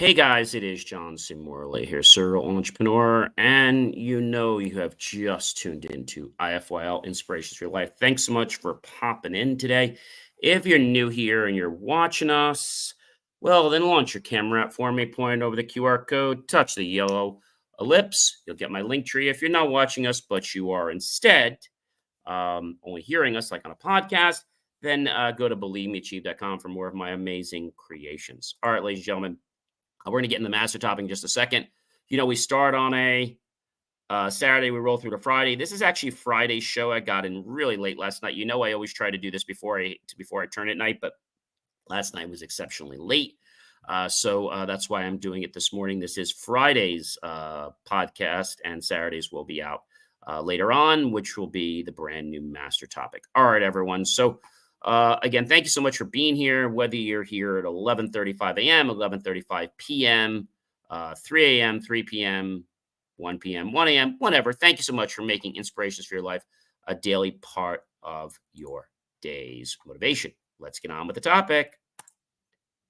Hey guys, it is John C. Morley here, serial entrepreneur, and you have just tuned into IFYL Inspirations for Your Life. Thanks so much for popping in today. If you're new here and you're watching us, well, then launch your camera app for me, point over the QR code, touch the yellow ellipse. You'll get my link tree. If you're not watching us, but you are instead only hearing us like on a podcast, then go to believemeachieve.com for more of my amazing creations. All right, ladies and gentlemen. We're going to get in the master topic in just a second. We start on a Saturday, we roll through to Friday. This is actually Friday's show. I got in really late last night. I always try to do this before I turn at night, but last night was exceptionally late. So that's why I'm doing it this morning. This is Friday's podcast, and Saturdays will be out later on, which will be the brand new master topic. All right, everyone. So again, thank you so much for being here, whether you're here at 11:35 a.m., 11:35 p.m., 3 a.m., 3 p.m., 1 p.m., 1 a.m., whatever. Thank you so much for making Inspirations for Your Life a daily part of your day's motivation. Let's get on with the topic.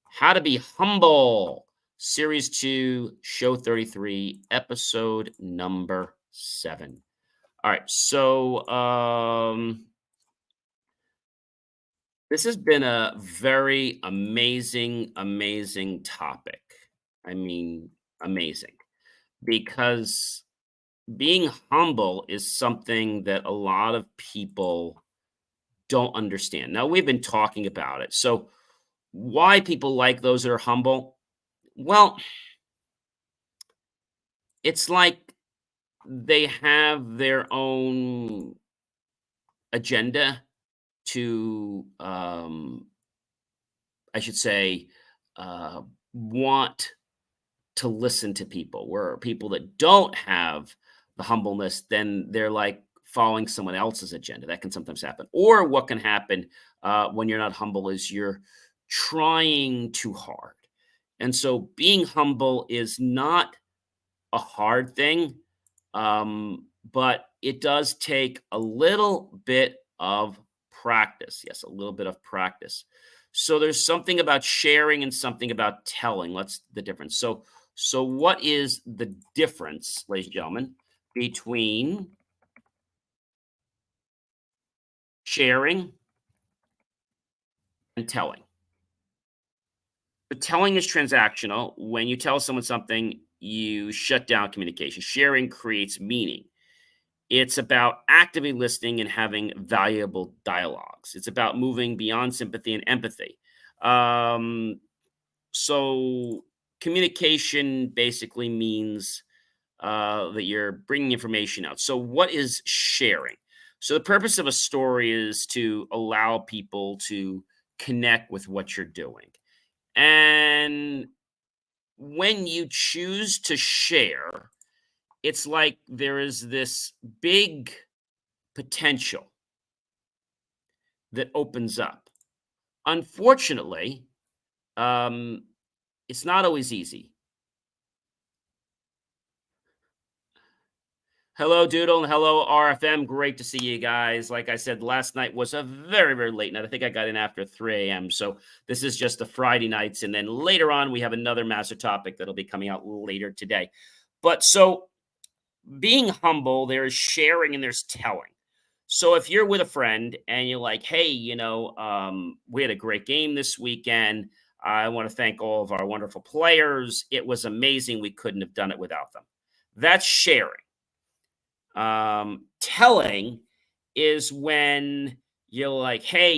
How to be humble. Series 2, Show 33, episode number 7. All right, so this has been a very amazing topic. I mean, amazing. Because being humble is something that a lot of people don't understand. Now, we've been talking about it. So, why people like those that are humble? Well, it's like they have their own agenda to, I should say, uh, want to listen to people. Where people that don't have the humbleness, then they're like following someone else's agenda. That can sometimes happen. Or what can happen when you're not humble is you're trying too hard. And so being humble is not a hard thing, but it does take a little bit of practice. Yes, a little bit of practice. So there's something about sharing and something about telling. What's the difference? So what is the difference, ladies and gentlemen, between sharing and telling? But telling is transactional. When you tell someone something, you shut down communication. Sharing creates meaning. It's about actively listening and having valuable dialogues. It's about moving beyond sympathy and empathy. Um, so communication basically means that you're bringing information out. So, what is sharing? So, the purpose of a story is to allow people to connect with what you're doing. And when you choose to share, it's like there is this big potential that opens up. Unfortunately, um, it's not always easy. Hello, Doodle, and hello, RFM. Great to see you guys. Like I said, last night was a very late night. I think I got in after 3 a.m. So this is just the Friday nights. And then later on, we have another master topic that'll be coming out later today. But so being humble, there's sharing and there's telling. So if you're with a friend and you're like, hey, we had a great game this weekend. I want to thank all of our wonderful players. It was amazing. We couldn't have done it without them. That's sharing. Telling is when you're like, hey,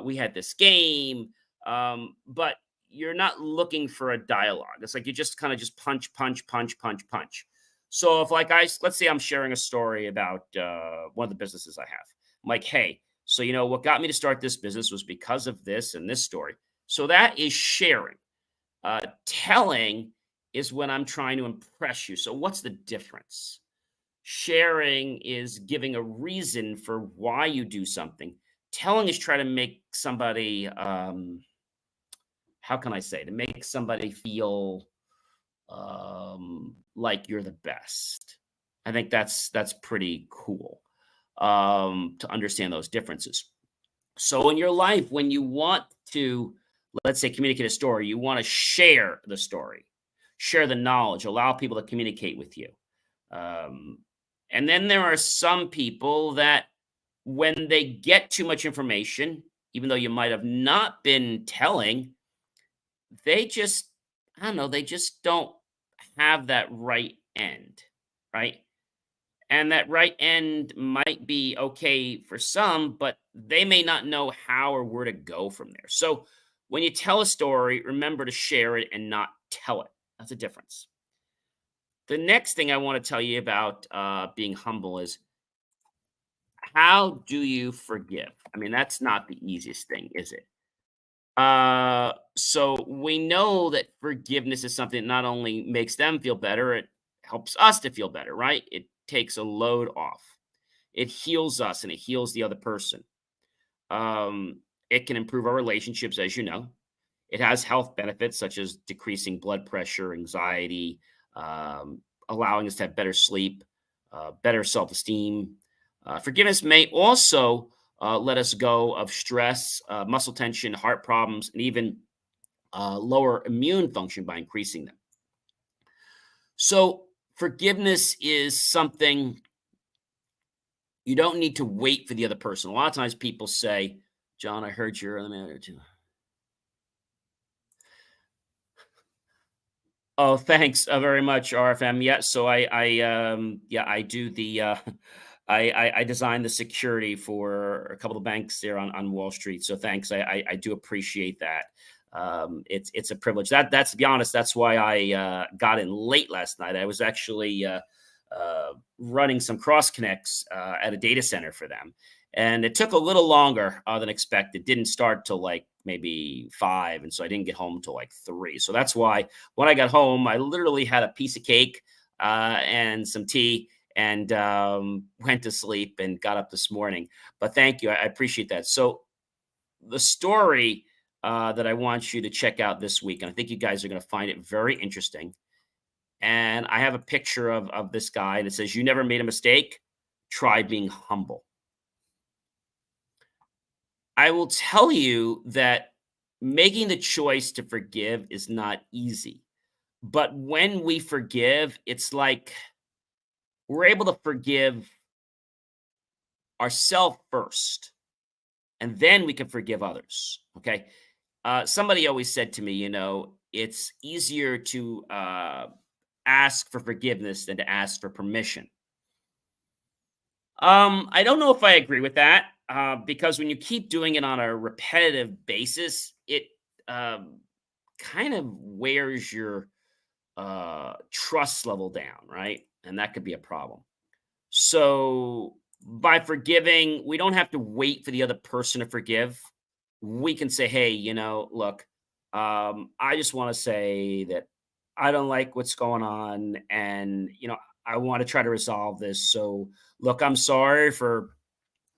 we had this game, but you're not looking for a dialogue. It's like you just kind of just punch. So if let's say I'm sharing a story about one of the businesses I have. I'm like, hey, so what got me to start this business was because of this and this story. So that is sharing. Telling is when I'm trying to impress you. So what's the difference? Sharing is giving a reason for why you do something. Telling is trying to make somebody, how can I say, to make somebody feel like you're the best. I think that's pretty cool to understand those differences. So in your life, when you want to let's say communicate a story, you want to share the story, share the knowledge, allow people to communicate with you. Um, and then there are some people that when they get too much information, even though you might have not been telling, they just, I don't know, they just don't have that right end, right? And that right end might be okay for some, but they may not know how or where to go from there. So when you tell a story, remember to share it and not tell it. That's a difference. The next thing I want to tell you about being humble is how do you forgive? I mean, that's not the easiest thing, is it? So we know that forgiveness is something that not only makes them feel better, it helps us to feel better, right? It takes a load off. It heals us and it heals the other person. It can improve our relationships, as you know. It has health benefits such as decreasing blood pressure, anxiety, um, allowing us to have better sleep, better self esteem. Forgiveness may also let us go of stress, muscle tension, heart problems, and even lower immune function by increasing them. So, forgiveness is something you don't need to wait for the other person. A lot of times people say, John, I heard you're, let me, oh, thanks, very much, RFM. Yeah, so yeah, I do the, I design the security for a couple of banks there on Wall Street. So thanks, I do appreciate that. It's a privilege. That's to be honest, that's why I got in late last night. I was actually running some cross connects at a data center for them, and it took a little longer than expected. Didn't start till like maybe 5, and so I didn't get home till like 3. So that's why when I got home, I literally had a piece of cake and some tea and went to sleep and got up this morning. But thank you. I appreciate that. So, the story that I want you to check out this week, and I think you guys are going to find it very interesting. And I have a picture of this guy that says, "You never made a mistake. Try being humble." I will tell you that making the choice to forgive is not easy. But when we forgive, it's like we're able to forgive ourselves first, and then we can forgive others. Okay. Somebody always said to me, it's easier to ask for forgiveness than to ask for permission. I don't know if I agree with that because when you keep doing it on a repetitive basis, it um, kind of wears your trust level down, right? And that could be a problem. So by forgiving, we don't have to wait for the other person to forgive. We can say, hey, look, I just want to say that I don't like what's going on. And, I want to try to resolve this. So, look, I'm sorry for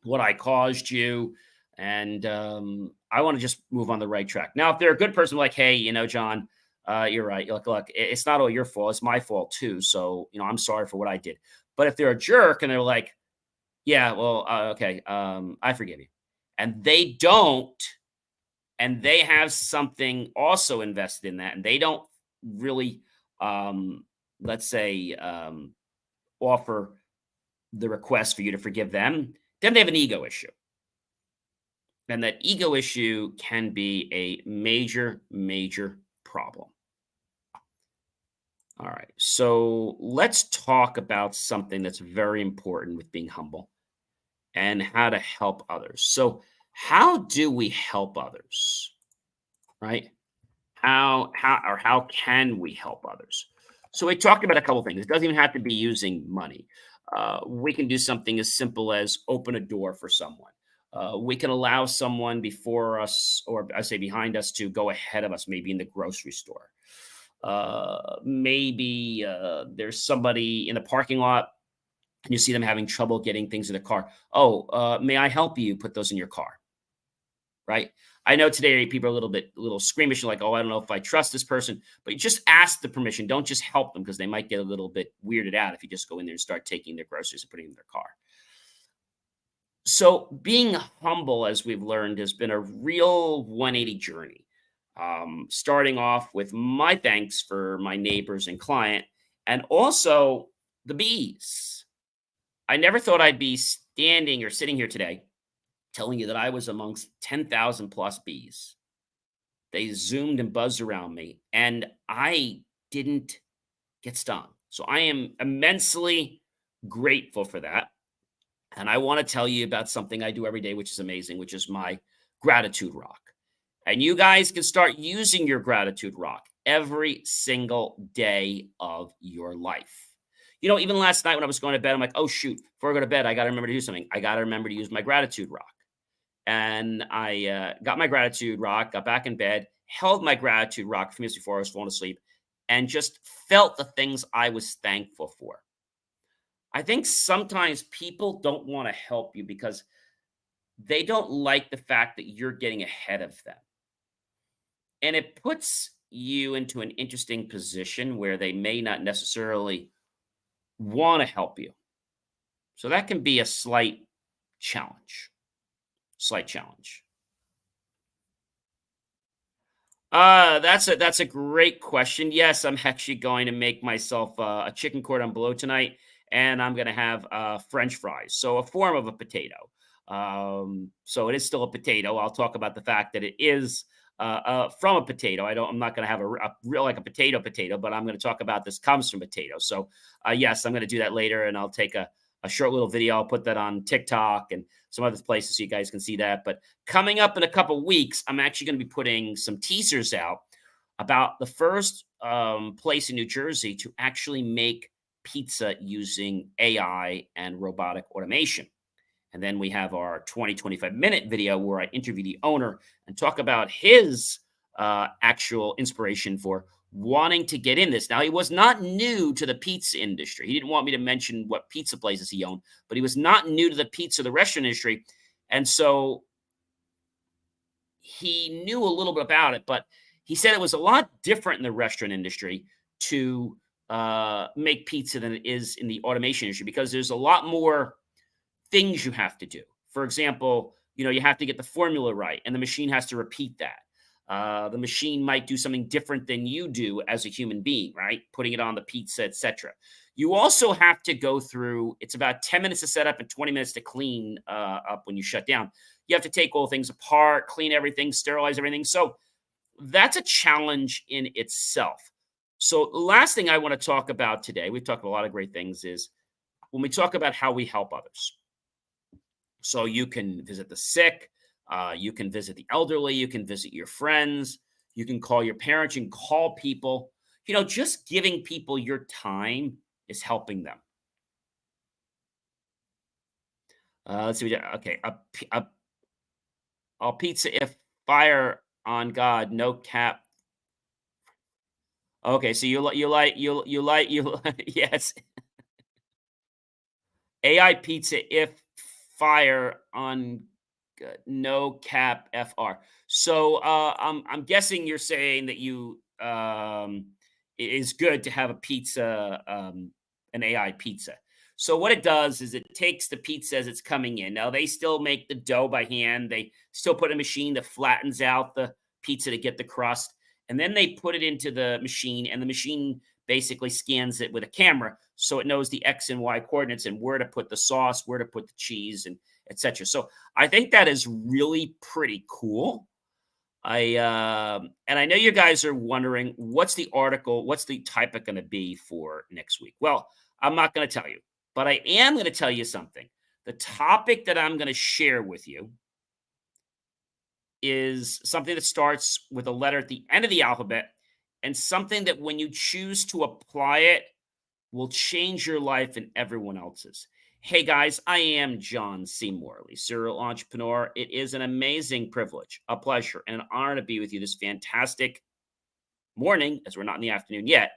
what I caused you. And I want to just move on the right track. Now, if they're a good person, like, hey, John, you're right. Look, it's not all your fault. It's my fault too. So, I'm sorry for what I did. But if they're a jerk and they're like, yeah, well, okay, I forgive you. And they don't, and they have something also invested in that, and they don't really, um, let's say, offer the request for you to forgive them, then they have an ego issue. And that ego issue can be a major, major problem. All right. So let's talk about something that's very important with being humble and how to help others. So, how do we help others? Right? How can we help others? So we talked about a couple things. It doesn't even have to be using money. We can do something as simple as open a door for someone. We can allow someone before us, or I say behind us, to go ahead of us, maybe in the grocery store. Maybe there's somebody in the parking lot and you see them having trouble getting things in the car. Oh, may I help you put those in your car? Right? I know today people are a little squeamish, like, oh, I don't know if I trust this person, but you just ask the permission. Don't just help them because they might get a little bit weirded out if you just go in there and start taking their groceries and putting them in their car. So being humble, as we've learned, has been a real 180 journey. Starting off with my thanks for my neighbors and client, and also the bees. I never thought I'd be standing or sitting here today telling you that I was amongst 10,000 plus bees. They zoomed and buzzed around me, and I didn't get stung. So I am immensely grateful for that. And I want to tell you about something I do every day, which is amazing, which is my gratitude rock. And you guys can start using your gratitude rock every single day of your life. Even last night when I was going to bed, I'm like, oh, shoot, before I go to bed, I got to remember to do something. I got to remember to use my gratitude rock. And I got my gratitude rock, got back in bed, held my gratitude rock a few minutes before I was falling asleep, and just felt the things I was thankful for. I think sometimes people don't want to help you because they don't like the fact that you're getting ahead of them. And it puts you into an interesting position where they may not necessarily want to help you. So that can be a challenge, slight challenge. That's a great question. Yes, I'm actually going to make myself a chicken cordon bleu tonight, and I'm going to have French fries, so a form of a potato. So it is still a potato. I'll talk about the fact that it is from a potato. I'm not going to have a real like a potato, but I'm going to talk about this comes from potato. So yes, I'm going to do that later, and I'll take a short little video. I'll put that on TikTok and some other places so you guys can see that. But coming up in a couple weeks, I'm actually going to be putting some teasers out about the first place in New Jersey to actually make pizza using AI and robotic automation. And then we have our 25-minute video where I interview the owner and talk about his actual inspiration for wanting to get in this. Now, he was not new to the pizza industry. He didn't want me to mention what pizza places he owned, but he was not new to the restaurant industry. And so he knew a little bit about it, but he said it was a lot different in the restaurant industry to make pizza than it is in the automation industry because there's a lot more things you have to do. For example, you have to get the formula right, and the machine has to repeat that. The machine might do something different than you do as a human being, right? Putting it on the pizza, etc. You also have to go through. It's about 10 minutes to set up and 20 minutes to clean up when you shut down. You have to take all things apart, clean everything, sterilize everything. So that's a challenge in itself. So the last thing I want to talk about today, we've talked about a lot of great things, is when we talk about how we help others. So you can visit the sick, you can visit the elderly, you can visit your friends, you can call your parents, you can call people. Just giving people your time is helping them. Let's see. Okay, a pizza if fire on God, no cap. Okay, so you yes, AI pizza if fire on no cap fr. So I'm guessing you're saying that it is good to have a pizza, an AI pizza. So what it does is it takes the pizza as it's coming in. Now they still make the dough by hand. They still put a machine that flattens out the pizza to get the crust, and then they put it into the machine, and the machine basically scans it with a camera, so it knows the X and Y coordinates and where to put the sauce, where to put the cheese, and etc. So I think that is really pretty cool. And I know you guys are wondering what's the topic going to be for next week. Well, I'm not going to tell you, but I am going to tell you something. The topic that I'm going to share with you is something that starts with a letter at the end of the alphabet, and something that when you choose to apply it will change your life and everyone else's. Hey guys, I am John C. Morley, serial entrepreneur. It is an amazing privilege, a pleasure, and an honor to be with you this fantastic morning, as we're not in the afternoon yet.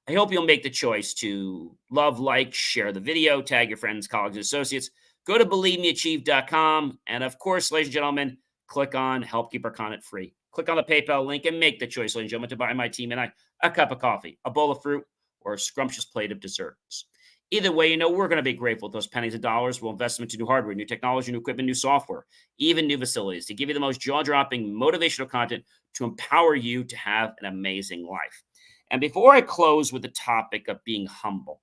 I hope you'll make the choice to love, like, share the video, tag your friends, colleagues, and associates. Go to believemeachieve.com. And of course, ladies and gentlemen, click on Help Keep Our Content Free. Click on the PayPal link and make the choice, ladies and gentlemen, to buy my team and I a cup of coffee, a bowl of fruit, or a scrumptious plate of desserts. Either way, we're going to be grateful. Those pennies and dollars will invest them into new hardware, new technology, new equipment, new software, even new facilities to give you the most jaw-dropping motivational content to empower you to have an amazing life. And before I close with the topic of being humble,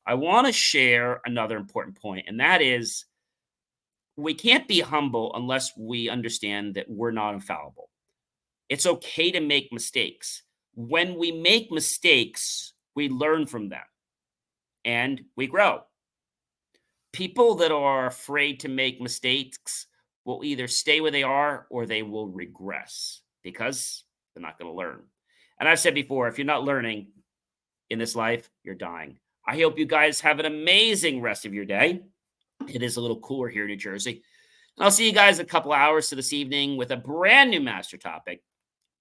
I want to share another important point, and that is we can't be humble unless we understand that we're not infallible. It's okay to make mistakes. When we make mistakes, we learn from them and we grow. People that are afraid to make mistakes will either stay where they are or they will regress because they're not going to learn. And I've said before, if you're not learning in this life, you're dying. I hope you guys have an amazing rest of your day. It is a little cooler here in New Jersey. And I'll see you guys in a couple hours to this evening with a brand new master topic.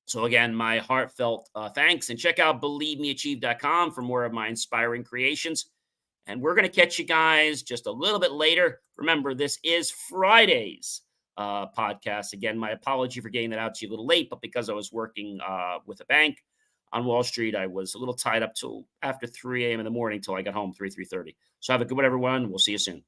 So again, my heartfelt thanks, and check out believemeachieve.com for more of my inspiring creations. And we're going to catch you guys just a little bit later. Remember, this is Friday's podcast. Again, my apology for getting that out to you a little late, but because I was working with a bank on Wall Street, I was a little tied up till after 3 a.m. in the morning till I got home, 3:30. So have a good one, everyone. We'll see you soon.